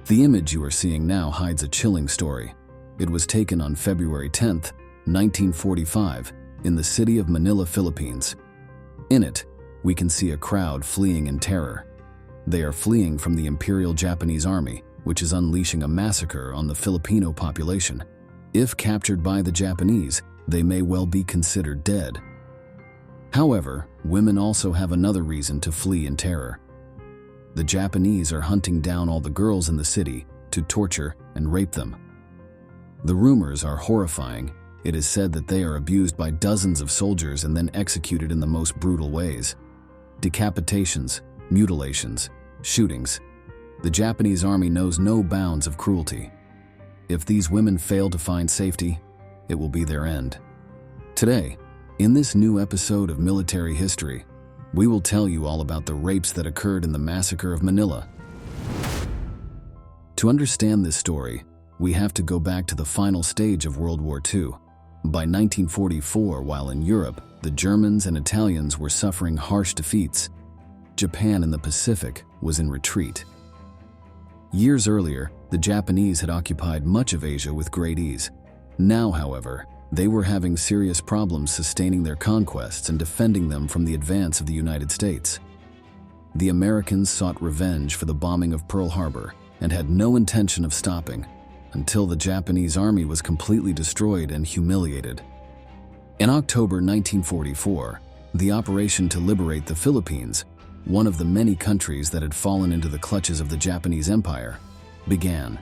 The image you are seeing now hides a chilling story. It was taken on February 10, 1945, in the city of Manila, Philippines. In it, we can see a crowd fleeing in terror. They are fleeing from the Imperial Japanese Army, which is unleashing a massacre on the Filipino population. If captured by the Japanese, they may well be considered dead. However, women also have another reason to flee in terror. The Japanese are hunting down all the girls in the city to torture and rape them. The rumors are horrifying. It is said that they are abused by dozens of soldiers and then executed in the most brutal ways. Decapitations, mutilations, shootings. The Japanese army knows no bounds of cruelty. If these women fail to find safety, it will be their end. Today, in this new episode of Military History, we will tell you all about the rapes that occurred in the massacre of Manila. To understand this story, we have to go back to the final stage of World War II. By 1944, while in Europe, the Germans and Italians were suffering harsh defeats. Japan in the Pacific was in retreat. Years earlier, the Japanese had occupied much of Asia with great ease. Now, however, they were having serious problems sustaining their conquests and defending them from the advance of the United States. The Americans sought revenge for the bombing of Pearl Harbor and had no intention of stopping until the Japanese army was completely destroyed and humiliated. In October 1944, the operation to liberate the Philippines, one of the many countries that had fallen into the clutches of the Japanese Empire, began.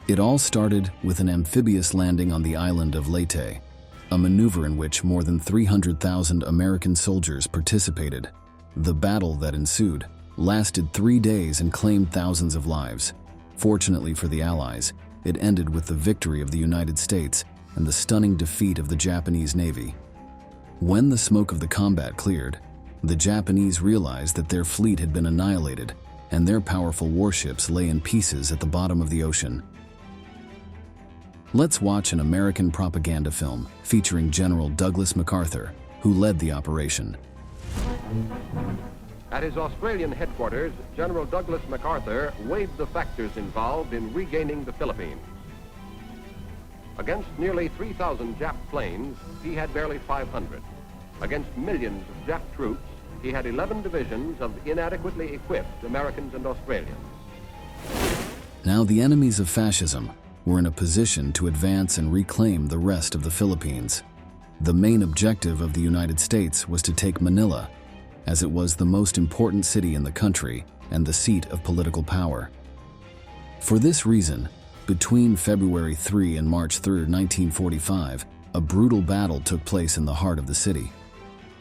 It all started with an amphibious landing on the island of Leyte, a maneuver in which more than 300,000 American soldiers participated. The battle that ensued lasted 3 days and claimed thousands of lives. Fortunately for the Allies, it ended with the victory of the United States and the stunning defeat of the Japanese Navy. When the smoke of the combat cleared, the Japanese realized that their fleet had been annihilated and their powerful warships lay in pieces at the bottom of the ocean. Let's watch an American propaganda film featuring General Douglas MacArthur, who led the operation. At his Australian headquarters, General Douglas MacArthur weighed the factors involved in regaining the Philippines. Against nearly 3,000 Jap planes, he had barely 500. Against millions of Jap troops, he had 11 divisions of inadequately equipped Americans and Australians. Now the enemies of fascism were in a position to advance and reclaim the rest of the Philippines. The main objective of the United States was to take Manila, as it was the most important city in the country and the seat of political power. For this reason, between February 3 and March 3, 1945, a brutal battle took place in the heart of the city.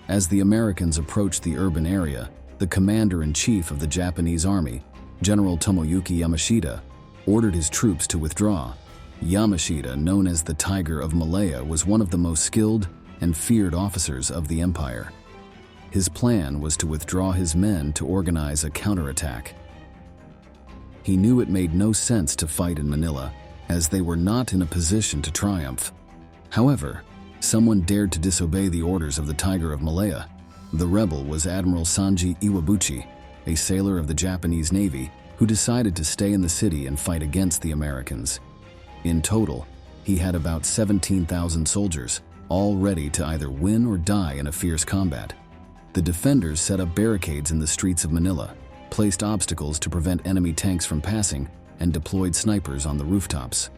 As the Americans approached the urban area, the commander-in-chief of the Japanese army, General Tomoyuki Yamashita, ordered his troops to withdraw. Yamashita, known as the Tiger of Malaya, was one of the most skilled and feared officers of the empire. His plan was to withdraw his men to organize a counterattack. He knew it made no sense to fight in Manila, as they were not in a position to triumph. However, someone dared to disobey the orders of the Tiger of Malaya. The rebel was Admiral Sanji Iwabuchi, a sailor of the Japanese Navy, who decided to stay in the city and fight against the Americans. In total, he had about 17,000 soldiers, all ready to either win or die in a fierce combat. The defenders set up barricades in the streets of Manila, placed obstacles to prevent enemy tanks from passing, and deployed snipers on the rooftops.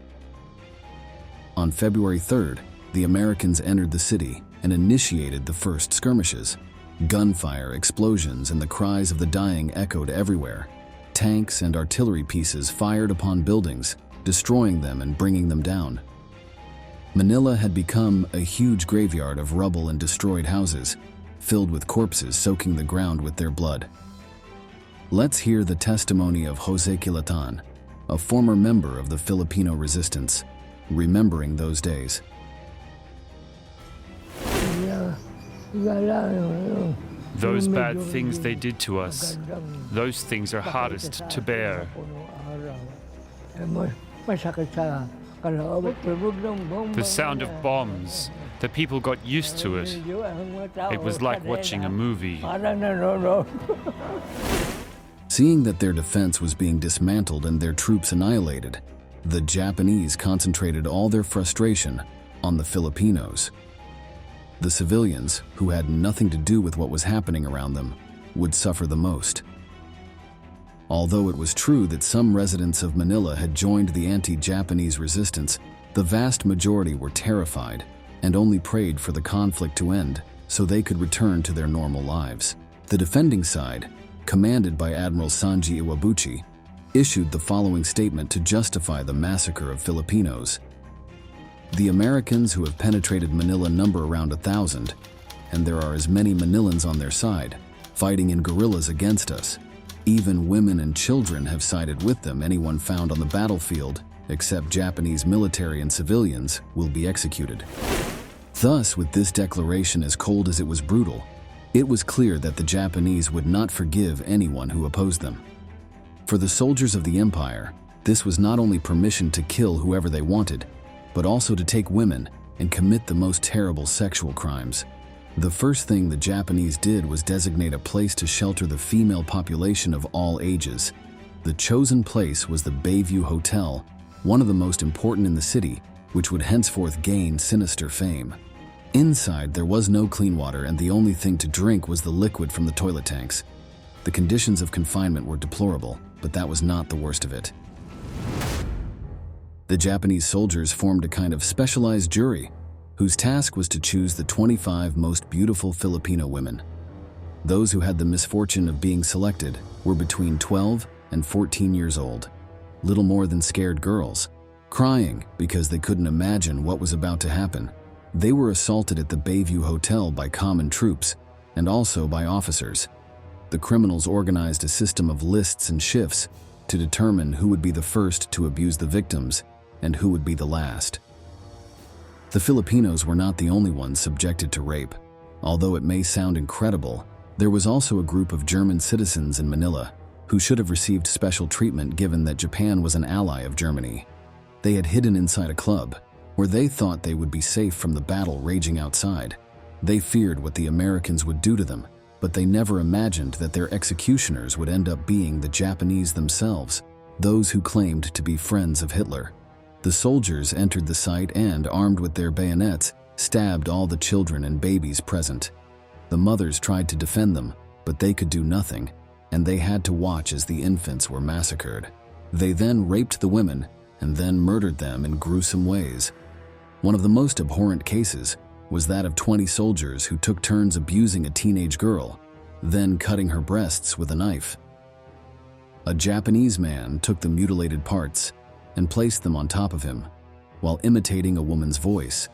On February 3rd, the Americans entered the city and initiated the first skirmishes. Gunfire, explosions, and the cries of the dying echoed everywhere. Tanks and artillery pieces fired upon buildings, destroying them and bringing them down. Manila had become a huge graveyard of rubble and destroyed houses, filled with corpses soaking the ground with their blood. Let's hear the testimony of Jose Quilatan, a former member of the Filipino resistance, remembering those days. Those bad things they did to us, those things are hardest to bear. The sound of bombs, the people got used to it. It was like watching a movie. Seeing that their defense was being dismantled and their troops annihilated, the Japanese concentrated all their frustration on the Filipinos. The civilians, who had nothing to do with what was happening around them, would suffer the most. Although it was true that some residents of Manila had joined the anti-Japanese resistance, the vast majority were terrified and only prayed for the conflict to end so they could return to their normal lives. The defending side, commanded by Admiral Sanji Iwabuchi, issued the following statement to justify the massacre of Filipinos. The Americans who have penetrated Manila number around 1,000, and there are as many Manilans on their side, fighting in guerrillas against us. Even women and children have sided with them. Anyone found on the battlefield, except Japanese military and civilians, will be executed. Thus, with this declaration as cold as it was brutal, it was clear that the Japanese would not forgive anyone who opposed them. For the soldiers of the empire, this was not only permission to kill whoever they wanted, but also to take women and commit the most terrible sexual crimes. The first thing the Japanese did was designate a place to shelter the female population of all ages. The chosen place was the Bayview Hotel, one of the most important in the city, which would henceforth gain sinister fame. Inside, there was no clean water, and the only thing to drink was the liquid from the toilet tanks. The conditions of confinement were deplorable, but that was not the worst of it. The Japanese soldiers formed a kind of specialized jury, whose task was to choose the 25 most beautiful Filipino women. Those who had the misfortune of being selected were between 12 and 14 years old, little more than scared girls, crying because they couldn't imagine what was about to happen. They were assaulted at the Bayview Hotel by common troops and also by officers. The criminals organized a system of lists and shifts to determine who would be the first to abuse the victims and who would be the last. The Filipinos were not the only ones subjected to rape. Although it may sound incredible, there was also a group of German citizens in Manila who should have received special treatment given that Japan was an ally of Germany. They had hidden inside a club, where they thought they would be safe from the battle raging outside. They feared what the Americans would do to them, but they never imagined that their executioners would end up being the Japanese themselves, those who claimed to be friends of Hitler. The soldiers entered the site and, armed with their bayonets, stabbed all the children and babies present. The mothers tried to defend them, but they could do nothing, and they had to watch as the infants were massacred. They then raped the women and then murdered them in gruesome ways. One of the most abhorrent cases was that of 20 soldiers who took turns abusing a teenage girl, then cutting her breasts with a knife. A Japanese man took the mutilated parts and placed them on top of him, while imitating a woman's voice,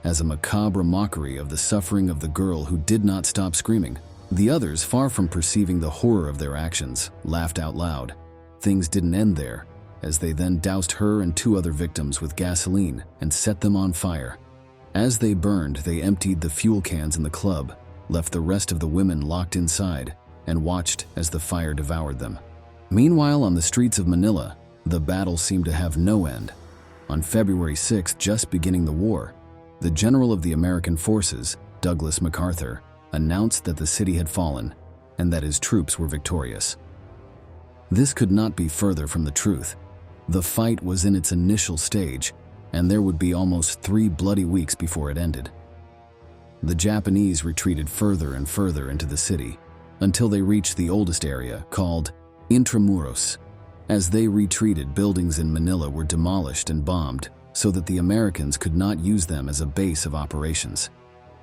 as a macabre mockery of the suffering of the girl who did not stop screaming. The others, far from perceiving the horror of their actions, laughed out loud. Things didn't end there, as they then doused her and 2 other victims with gasoline and set them on fire. As they burned, they emptied the fuel cans in the club, left the rest of the women locked inside, and watched as the fire devoured them. Meanwhile, on the streets of Manila, the battle seemed to have no end. On February 6th, just beginning the war, the general of the American forces, Douglas MacArthur, announced that the city had fallen and that his troops were victorious. This could not be further from the truth. The fight was in its initial stage, and there would be almost 3 bloody weeks before it ended. The Japanese retreated further and further into the city, until they reached the oldest area, called Intramuros. As they retreated, buildings in Manila were demolished and bombed, so that the Americans could not use them as a base of operations.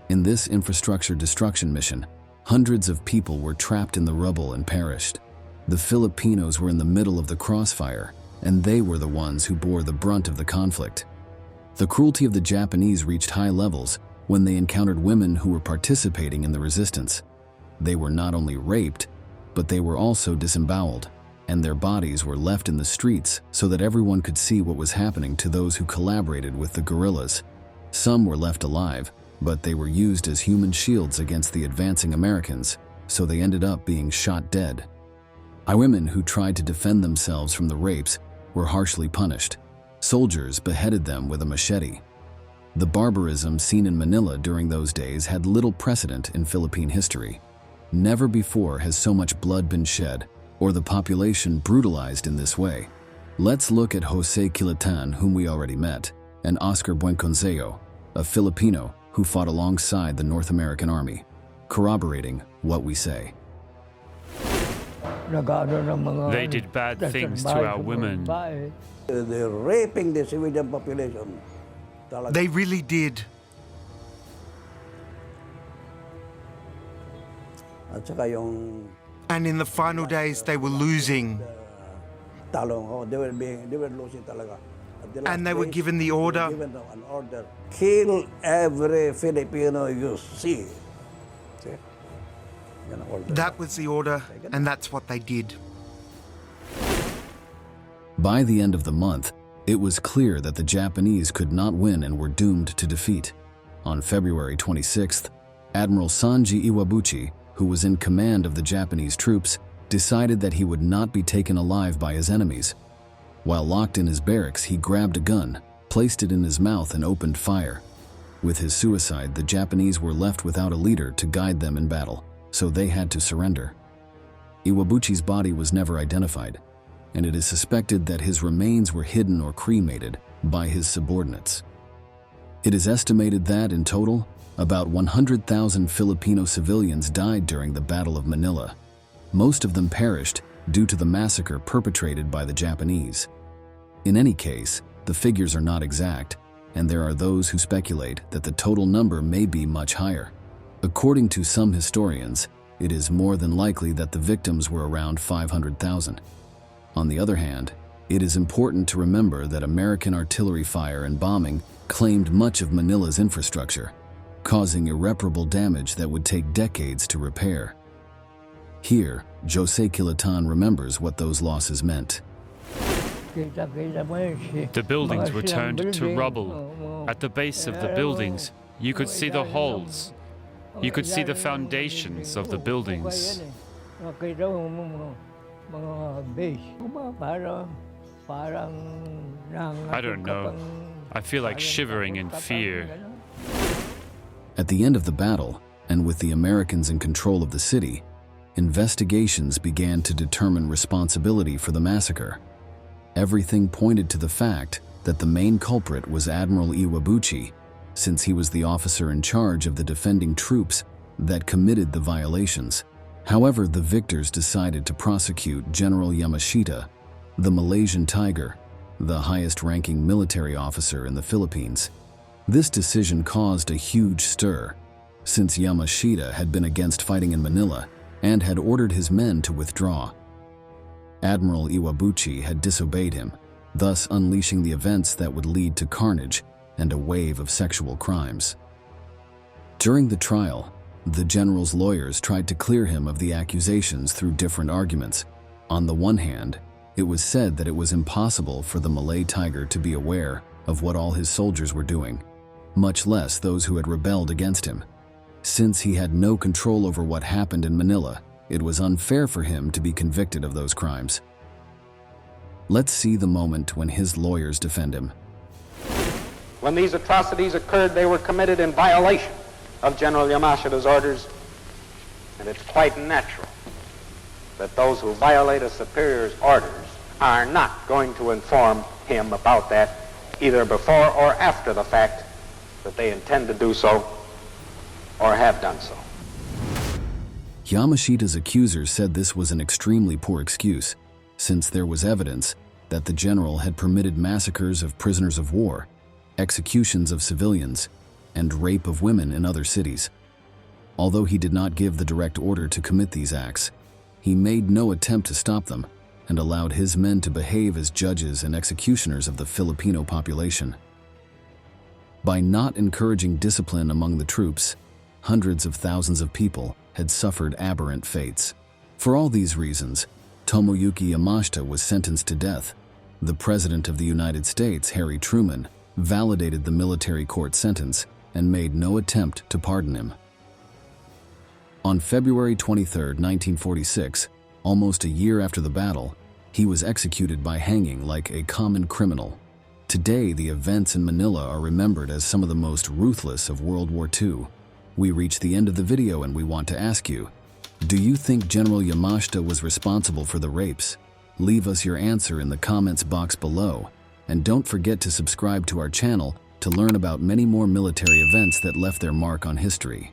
In this infrastructure destruction mission, hundreds of people were trapped in the rubble and perished. The Filipinos were in the middle of the crossfire, and they were the ones who bore the brunt of the conflict. The cruelty of the Japanese reached high levels when they encountered women who were participating in the resistance. They were not only raped, but they were also disemboweled, and their bodies were left in the streets so that everyone could see what was happening to those who collaborated with the guerrillas. Some were left alive, but they were used as human shields against the advancing Americans, so they ended up being shot dead. Women who tried to defend themselves from the rapes were harshly punished. Soldiers beheaded them with a machete. The barbarism seen in Manila during those days had little precedent in Philippine history. Never before has so much blood been shed, or the population brutalized in this way. Let's look at Jose Quilitan, whom we already met, and Oscar Buenconsejo, a Filipino who fought alongside the North American Army, corroborating what we say. They did bad things to our women. They're raping the civilian population. They really did. At saka yung And in the final days, they were losing. talong, they were losing talaga. At the last And they were days, given the order. given an order. Kill every Filipino you see. See? Yan ang order. That was the order, and that's what they did. By the end of the month, it was clear that the Japanese could not win and were doomed to defeat. On February 26th, Admiral Sanji Iwabuchi, who was in command of the Japanese troops, decided that he would not be taken alive by his enemies. While locked in his barracks, he grabbed a gun, placed it in his mouth, and opened fire. With his suicide, the Japanese were left without a leader to guide them in battle, so they had to surrender. Iwabuchi's body was never identified, and it is suspected that his remains were hidden or cremated by his subordinates. It is estimated that, in total, about 100,000 Filipino civilians died during the Battle of Manila. Most of them perished due to the massacre perpetrated by the Japanese. In any case, the figures are not exact, and there are those who speculate that the total number may be much higher. According to some historians, it is more than likely that the victims were around 500,000. On the other hand, it is important to remember that American artillery fire and bombing claimed much of Manila's infrastructure, causing irreparable damage that would take decades to repair. Here, Jose Quilitan remembers what those losses meant. The buildings were turned to rubble. At the base of the buildings, you could see the holes. You could see the foundations of the buildings. I don't know. I feel like shivering in fear. At the end of the battle, and with the Americans in control of the city, investigations began to determine responsibility for the massacre. Everything pointed to the fact that the main culprit was Admiral Iwabuchi, since he was the officer in charge of the defending troops that committed the violations. However, the victors decided to prosecute General Yamashita, the Malaysian Tiger, the highest-ranking military officer in the Philippines. This decision caused a huge stir, since Yamashita had been against fighting in Manila and had ordered his men to withdraw. Admiral Iwabuchi had disobeyed him, thus unleashing the events that would lead to carnage and a wave of sexual crimes. During the trial, the general's lawyers tried to clear him of the accusations through different arguments. On the one hand, it was said that it was impossible for the Malay Tiger to be aware of what all his soldiers were doing, much less those who had rebelled against him. Since he had no control over what happened in Manila, it was unfair for him to be convicted of those crimes. Let's see the moment when his lawyers defend him. When these atrocities occurred, they were committed in violation of General Yamashita's orders, and it's quite natural that those who violate a superior's orders are not going to inform him about that either before or after the fact that they intend to do so or have done so. Yamashita's accusers said this was an extremely poor excuse, since there was evidence that the general had permitted massacres of prisoners of war, executions of civilians, and rape of women in other cities. Although he did not give the direct order to commit these acts, he made no attempt to stop them and allowed his men to behave as judges and executioners of the Filipino population. By not encouraging discipline among the troops, hundreds of thousands of people had suffered aberrant fates. For all these reasons, Tomoyuki Yamashita was sentenced to death. The President of the United States, Harry Truman, validated the military court sentence and made no attempt to pardon him. On February 23, 1946, almost a year after the battle, he was executed by hanging like a common criminal. Today, the events in Manila are remembered as some of the most ruthless of World War II. We reach the end of the video and we want to ask you, Do you think General Yamashita was responsible for the rapes? Leave us your answer in the comments box below. And don't forget to subscribe to our channel to learn about many more military events that left their mark on history.